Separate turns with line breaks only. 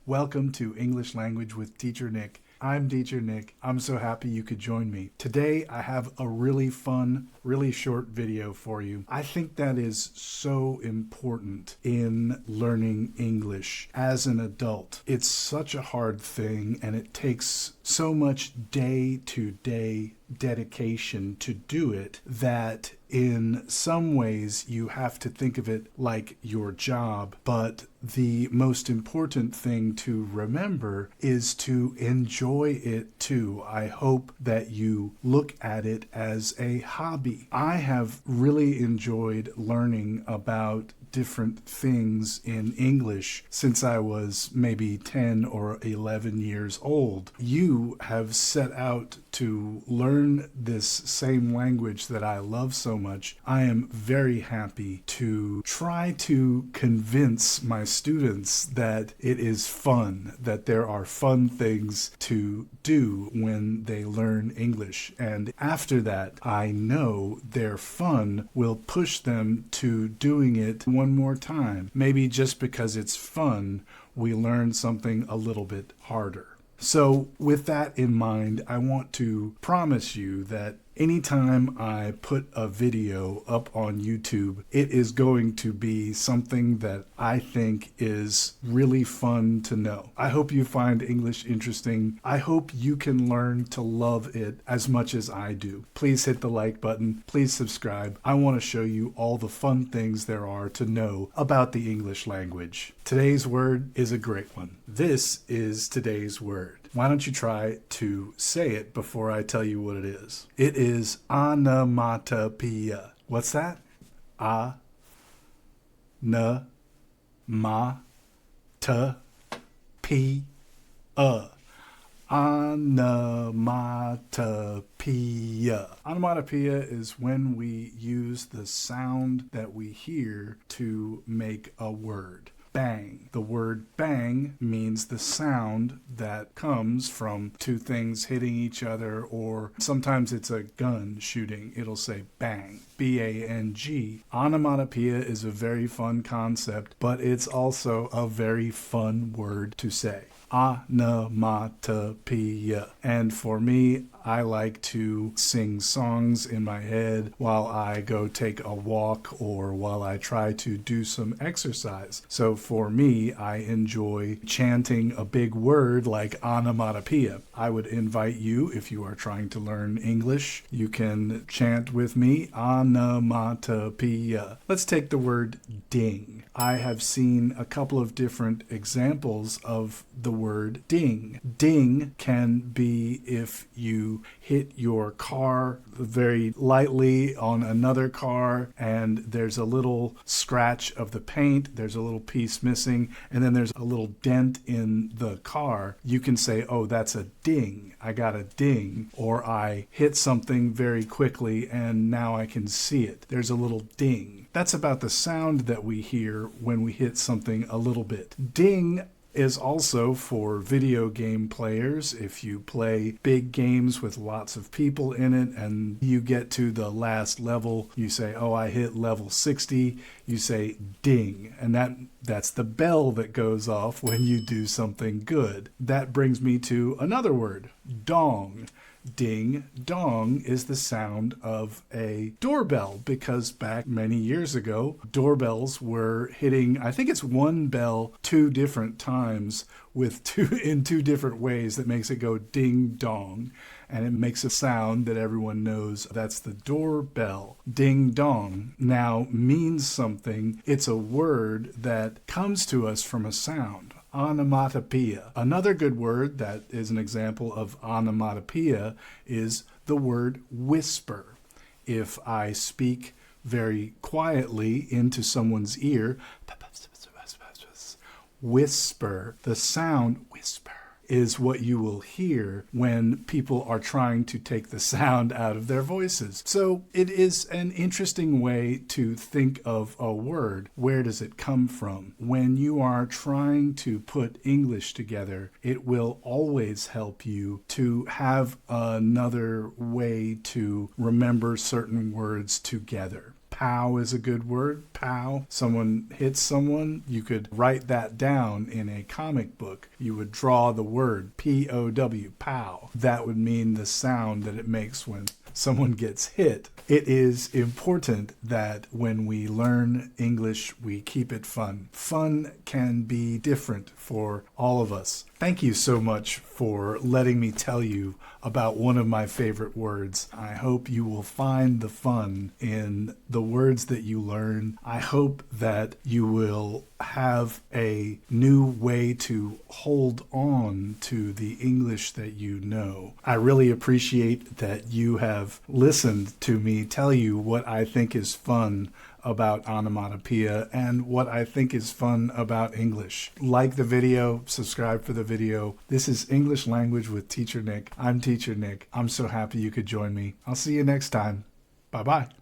Welcome to English Language with Teacher Nick. I'm Teacher Nick. I'm so happy you could join me. Today I have a really fun, really short video for you. I think that is so important in learning English as an adult. It's such a hard thing and it takes so much day-to-day dedication to do it that in some ways you have to think of it like your job, but the most important thing to remember is to enjoy it too. I hope that you look at it as a hobby. I have really enjoyed learning about different things in English since I was maybe 10 or 11 years old. You have set out to learn this same language that I love so much. I am very happy to try to convince my students that it is fun, that there are fun things to do when they learn English. And after that, I know their fun will push them to doing it one more time. Maybe just because it's fun, we learn something a little bit harder. So with that in mind, I want to promise you that anytime I put a video up on YouTube, it is going to be something that I think is really fun to know. I hope you find English interesting. I hope you can learn to love it as much as I do. Please hit the like button. Please subscribe. I want to show you all the fun things there are to know about the English language. Today's word is a great one. This is today's word. Why don't you try to say it before I tell you what it is? It is onomatopoeia. What's that? Onomatopoeia. Onomatopoeia. Onomatopoeia is when we use the sound that we hear to make a word. Bang. The word bang means the sound that comes from two things hitting each other, or sometimes it's a gun shooting. It'll say bang. B-A-N-G. Onomatopoeia is a very fun concept, but it's also a very fun word to say. Onomatopoeia. And for me, I like to sing songs in my head while I go take a walk or while I try to do some exercise. So for me, I enjoy chanting a big word like onomatopoeia. I would invite you, if you are trying to learn English, you can chant with me, onomatopoeia. Let's take the word ding. I have seen a couple of different examples of the word ding. Ding can be if you hit your car very lightly on another car and there's a little scratch of the paint, there's a little piece missing, and then there's a little dent in the car. You can say, oh, that's a ding. I got a ding. Or I hit something very quickly and now I can see it. There's a little ding. That's about the sound that we hear when we hit something a little bit. Ding is also for video game players. If you play big games with lots of people in it and you get to the last level, you say, oh, I hit level 60, you say ding, and that's the bell that goes off when you do something good. That brings me to another word, dong. Ding dong is the sound of a doorbell, because back many years ago, doorbells were hitting, I think it's one bell 2 different times in 2 different ways that makes it go ding dong. And it makes a sound that everyone knows. That's the doorbell. Ding dong now means something. It's a word that comes to us from a sound. Onomatopoeia. Another good word that is an example of onomatopoeia is the word whisper. If I speak very quietly into someone's ear, whisper, the sound whisper is what you will hear when people are trying to take the sound out of their voices. So it is an interesting way to think of a word. Where does it come from? When you are trying to put English together, it will always help you to have another way to remember certain words together. Pow is a good word. Pow. Someone hits someone. You could write that down in a comic book. You would draw the word P-O-W, pow. That would mean the sound that it makes when someone gets hit. It is important that when we learn English, we keep it fun. Fun can be different for all of us. Thank you so much for letting me tell you about one of my favorite words. I hope you will find the fun in the words that you learn. I hope that you will have a new way to hold on to the English that you know. I really appreciate that you have listened to me tell you what I think is fun about onomatopoeia and what I think is fun about English. Like the video, subscribe for the video. This is English Language with Teacher Nick. I'm Teacher Nick. I'm so happy you could join me. I'll see you next time. Bye-bye.